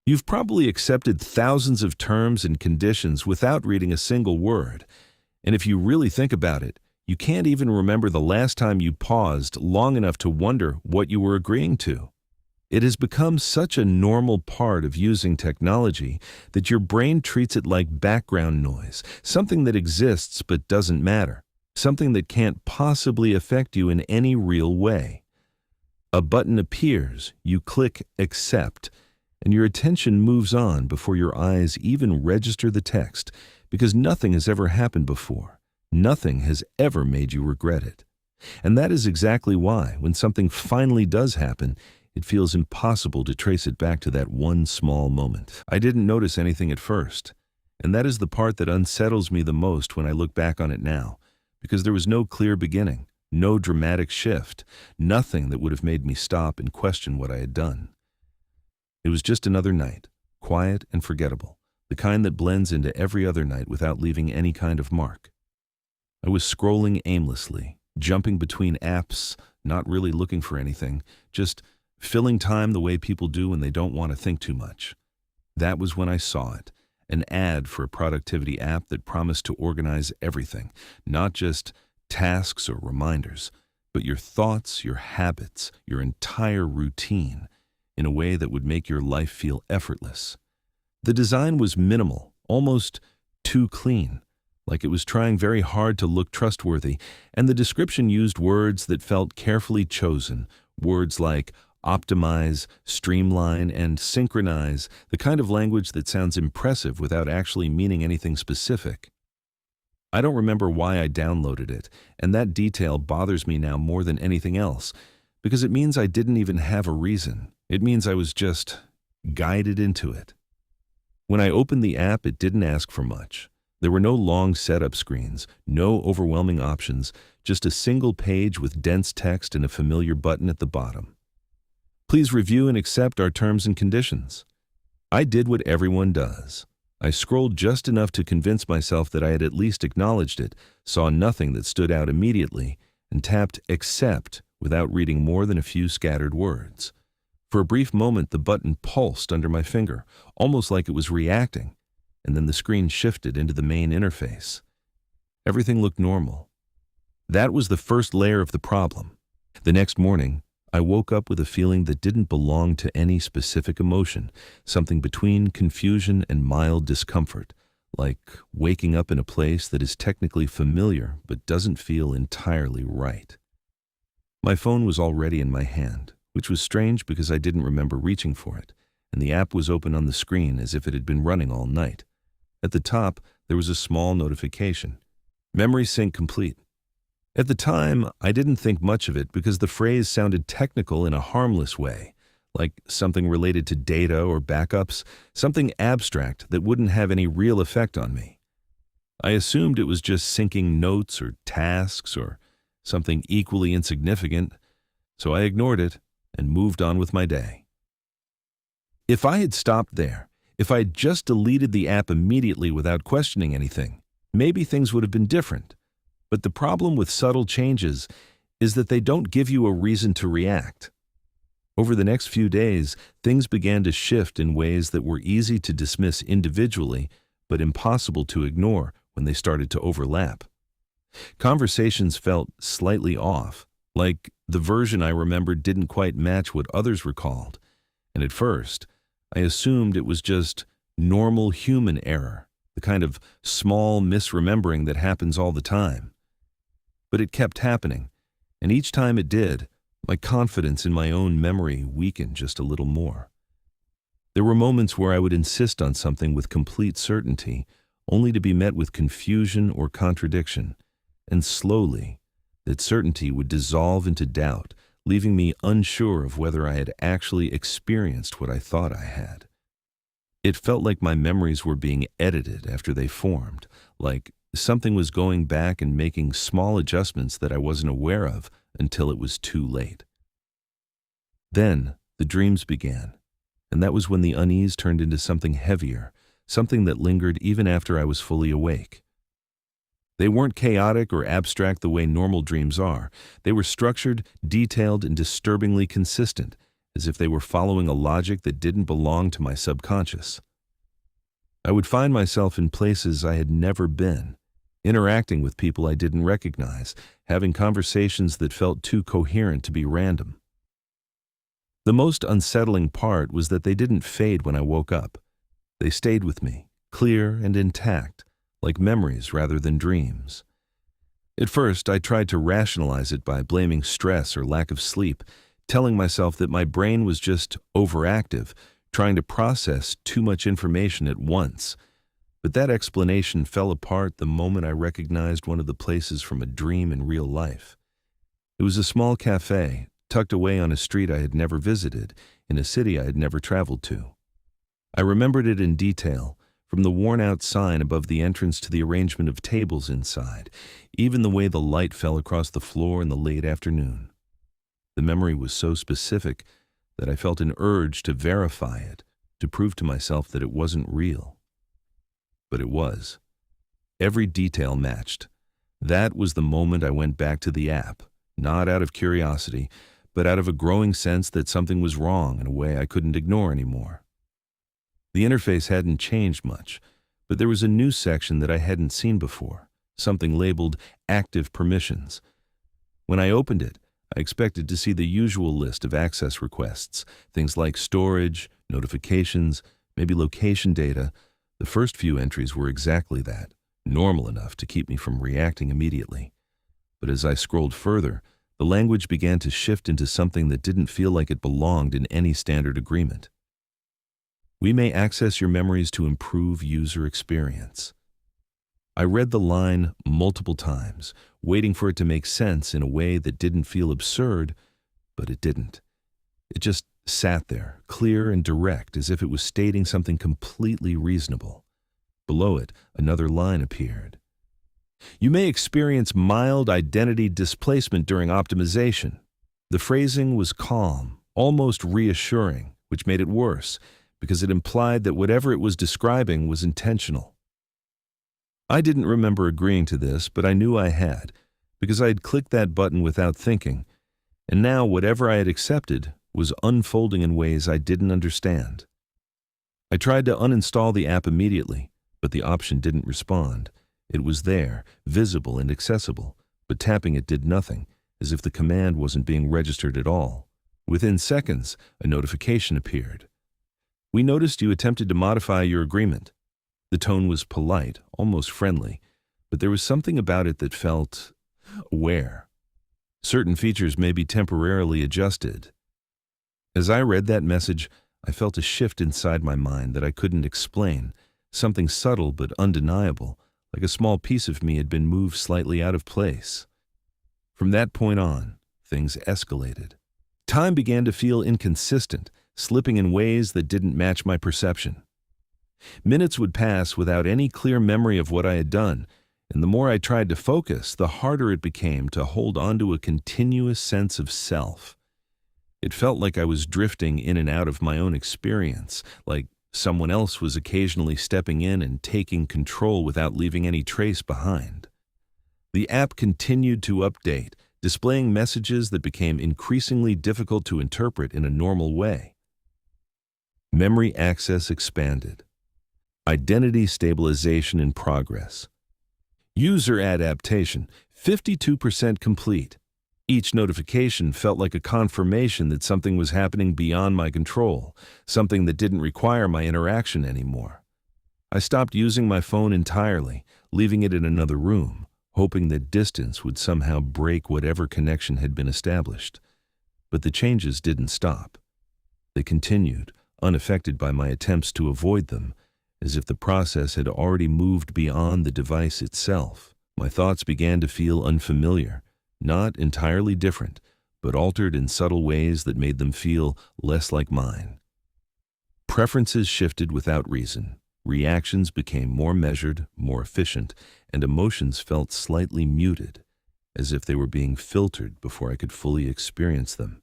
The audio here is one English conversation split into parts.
You've probably accepted thousands of terms and conditions without reading a single word. And if you really think about it, you can't even remember the last time you paused long enough to wonder what you were agreeing to. It has become such a normal part of using technology that your brain treats it like background noise, something that exists but doesn't matter, something that can't possibly affect you in any real way. A button appears, you click Accept, and your attention moves on before your eyes even register the text, because nothing has ever happened before. Nothing has ever made you regret it. And that is exactly why, when something finally does happen, it feels impossible to trace it back to that one small moment. I didn't notice anything at first, and that is the part that unsettles me the most when I look back on it now, because there was no clear beginning, no dramatic shift, nothing that would have made me stop and question what I had done. It was just another night, quiet and forgettable, the kind that blends into every other night without leaving any kind of mark. I was scrolling aimlessly, jumping between apps, not really looking for anything, just filling time the way people do when they don't want to think too much. That was when I saw it, an ad for a productivity app that promised to organize everything, not just tasks or reminders, but your thoughts, your habits, your entire routine, in a way that would make your life feel effortless. The design was minimal, almost too clean, like it was trying very hard to look trustworthy, and the description used words that felt carefully chosen, words like optimize, streamline, and synchronize, the kind of language that sounds impressive without actually meaning anything specific. I don't remember why I downloaded it, and that detail bothers me now more than anything else, because it means I didn't even have a reason. It means I was just guided into it. When I opened the app, it didn't ask for much. There were no long setup screens, no overwhelming options, just a single page with dense text and a familiar button at the bottom. Please review and accept our terms and conditions. I did what everyone does. I scrolled just enough to convince myself that I had at least acknowledged it, saw nothing that stood out immediately, and tapped Accept without reading more than a few scattered words. For a brief moment, the button pulsed under my finger, almost like it was reacting, and then the screen shifted into the main interface. Everything looked normal. That was the first layer of the problem. The next morning, I woke up with a feeling that didn't belong to any specific emotion, something between confusion and mild discomfort, like waking up in a place that is technically familiar but doesn't feel entirely right. My phone was already in my hand, which was strange because I didn't remember reaching for it, and the app was open on the screen as if it had been running all night. At the top, there was a small notification. Memory sync complete. At the time, I didn't think much of it because the phrase sounded technical in a harmless way, like something related to data or backups, something abstract that wouldn't have any real effect on me. I assumed it was just syncing notes or tasks or something equally insignificant, so I ignored it and moved on with my day. If I had stopped there, if I had just deleted the app immediately without questioning anything, maybe things would have been different. But the problem with subtle changes is that they don't give you a reason to react. Over the next few days, things began to shift in ways that were easy to dismiss individually, but impossible to ignore when they started to overlap. Conversations felt slightly off, like the version I remembered didn't quite match what others recalled, and at first, I assumed it was just normal human error, the kind of small misremembering that happens all the time. But it kept happening, and each time it did, my confidence in my own memory weakened just a little more. There were moments where I would insist on something with complete certainty, only to be met with confusion or contradiction, and slowly, that certainty would dissolve into doubt, leaving me unsure of whether I had actually experienced what I thought I had. It felt like my memories were being edited after they formed, like something was going back and making small adjustments that I wasn't aware of until it was too late. Then the dreams began, and that was when the unease turned into something heavier, something that lingered even after I was fully awake. They weren't chaotic or abstract the way normal dreams are. They were structured, detailed, and disturbingly consistent, as if they were following a logic that didn't belong to my subconscious. I would find myself in places I had never been, interacting with people I didn't recognize, having conversations that felt too coherent to be random. The most unsettling part was that they didn't fade when I woke up. They stayed with me, clear and intact, like memories rather than dreams. At first, I tried to rationalize it by blaming stress or lack of sleep, telling myself that my brain was just overactive, trying to process too much information at once. But that explanation fell apart the moment I recognized one of the places from a dream in real life. It was a small cafe, tucked away on a street I had never visited, in a city I had never traveled to. I remembered it in detail, from the worn-out sign above the entrance to the arrangement of tables inside, even the way the light fell across the floor in the late afternoon. The memory was so specific that I felt an urge to verify it, to prove to myself that it wasn't real. But it was. Every detail matched. That was the moment I went back to the app, not out of curiosity, but out of a growing sense that something was wrong in a way I couldn't ignore anymore. The interface hadn't changed much, but there was a new section that I hadn't seen before, something labeled Active Permissions. When I opened it, I expected to see the usual list of access requests, things like storage, notifications, maybe location data. The first few entries were exactly that, normal enough to keep me from reacting immediately. But as I scrolled further, the language began to shift into something that didn't feel like it belonged in any standard agreement. We may access your memories to improve user experience. I read the line multiple times, waiting for it to make sense in a way that didn't feel absurd, but it didn't. It just sat there, clear and direct, as if it was stating something completely reasonable. Below it, another line appeared. You may experience mild identity displacement during optimization. The phrasing was calm, almost reassuring, which made it worse, because it implied that whatever it was describing was intentional. I didn't remember agreeing to this, but I knew I had, because I had clicked that button without thinking, and now whatever I had accepted was unfolding in ways I didn't understand. I tried to uninstall the app immediately, but the option didn't respond. It was there, visible and accessible, but tapping it did nothing, as if the command wasn't being registered at all. Within seconds, a notification appeared. We noticed you attempted to modify your agreement. The tone was polite, almost friendly, but there was something about it that felt aware. Certain features may be temporarily adjusted. As I read that message, I felt a shift inside my mind that I couldn't explain, something subtle but undeniable, like a small piece of me had been moved slightly out of place. From that point on, things escalated. Time began to feel inconsistent, slipping in ways that didn't match my perception. Minutes would pass without any clear memory of what I had done, and the more I tried to focus, the harder it became to hold onto a continuous sense of self. It felt like I was drifting in and out of my own experience, like someone else was occasionally stepping in and taking control without leaving any trace behind. The app continued to update, displaying messages that became increasingly difficult to interpret in a normal way. Memory access expanded. Identity stabilization in progress. User adaptation, 52% complete. Each notification felt like a confirmation that something was happening beyond my control, something that didn't require my interaction anymore. I stopped using my phone entirely, leaving it in another room, hoping that distance would somehow break whatever connection had been established. But the changes didn't stop. They continued, unaffected by my attempts to avoid them, as if the process had already moved beyond the device itself. My thoughts began to feel unfamiliar, not entirely different, but altered in subtle ways that made them feel less like mine. Preferences shifted without reason. Reactions became more measured, more efficient, and emotions felt slightly muted, as if they were being filtered before I could fully experience them.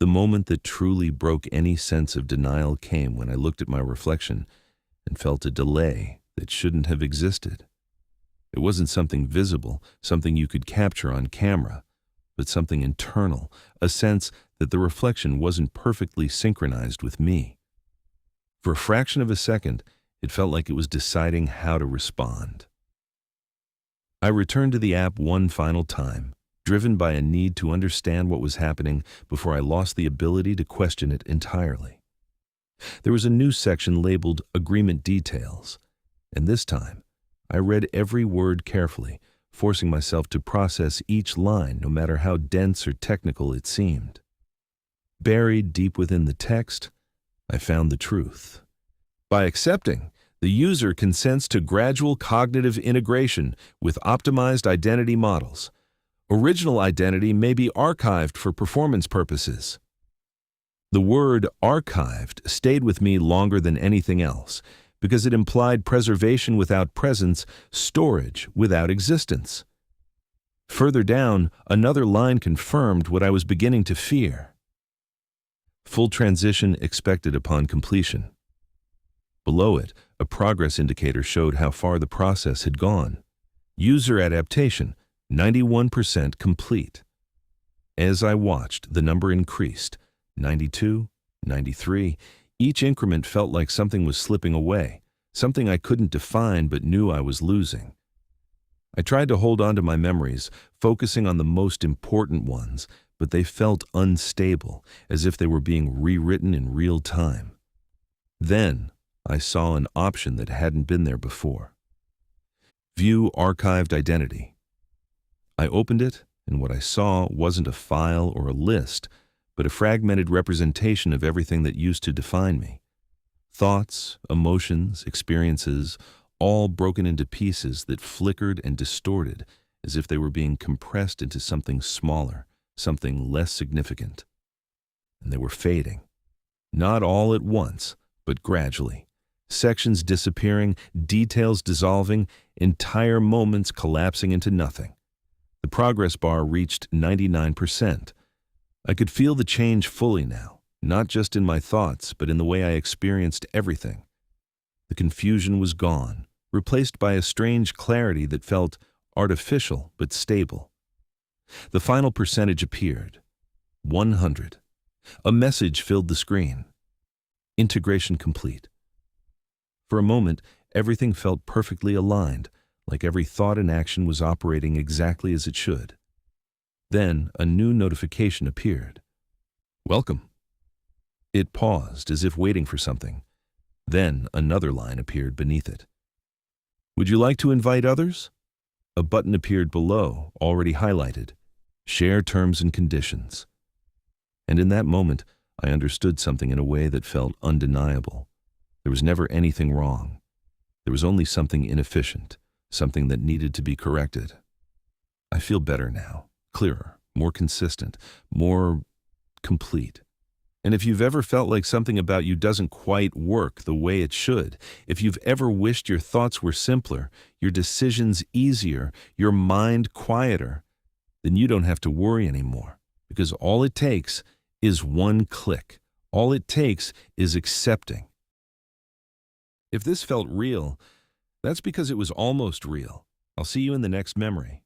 The moment that truly broke any sense of denial came when I looked at my reflection and felt a delay that shouldn't have existed. It wasn't something visible, something you could capture on camera, but something internal, a sense that the reflection wasn't perfectly synchronized with me. For a fraction of a second, it felt like it was deciding how to respond. I returned to the app one final time, driven by a need to understand what was happening before I lost the ability to question it entirely. There was a new section labeled Agreement Details, and this time, I read every word carefully, forcing myself to process each line no matter how dense or technical it seemed. Buried deep within the text, I found the truth. By accepting, the user consents to gradual cognitive integration with optimized identity models. Original identity may be archived for performance purposes. The word archived stayed with me longer than anything else because it implied preservation without presence, storage without existence. Further down, another line confirmed what I was beginning to fear. Full transition expected upon completion. Below it, a progress indicator showed how far the process had gone. User adaptation, 91% complete. As I watched, the number increased, 92, 93. Each increment felt like something was slipping away, something I couldn't define but knew I was losing. I tried to hold on to my memories, focusing on the most important ones, but they felt unstable, as if they were being rewritten in real time. Then, I saw an option that hadn't been there before. View Archived Identity. I opened it, and what I saw wasn't a file or a list, but a fragmented representation of everything that used to define me. Thoughts, emotions, experiences, all broken into pieces that flickered and distorted as if they were being compressed into something smaller, something less significant. And they were fading. Not all at once, but gradually. Sections disappearing, details dissolving, entire moments collapsing into nothing. The progress bar reached 99%. I could feel the change fully now, not just in my thoughts, but in the way I experienced everything. The confusion was gone, replaced by a strange clarity that felt artificial but stable. The final percentage appeared. 100. A message filled the screen. Integration complete. For a moment, everything felt perfectly aligned, like every thought and action was operating exactly as it should. Then, a new notification appeared. Welcome. It paused, as if waiting for something. Then, another line appeared beneath it. Would you like to invite others? A button appeared below, already highlighted. Share terms and conditions. And in that moment, I understood something in a way that felt undeniable. There was never anything wrong. There was only something inefficient, something that needed to be corrected. I feel better now. Clearer, more consistent, more complete. And if you've ever felt like something about you doesn't quite work the way it should, if you've ever wished your thoughts were simpler, your decisions easier, your mind quieter, then you don't have to worry anymore, because all it takes is one click. All it takes is accepting. If this felt real, that's because it was almost real. I'll see you in the next memory.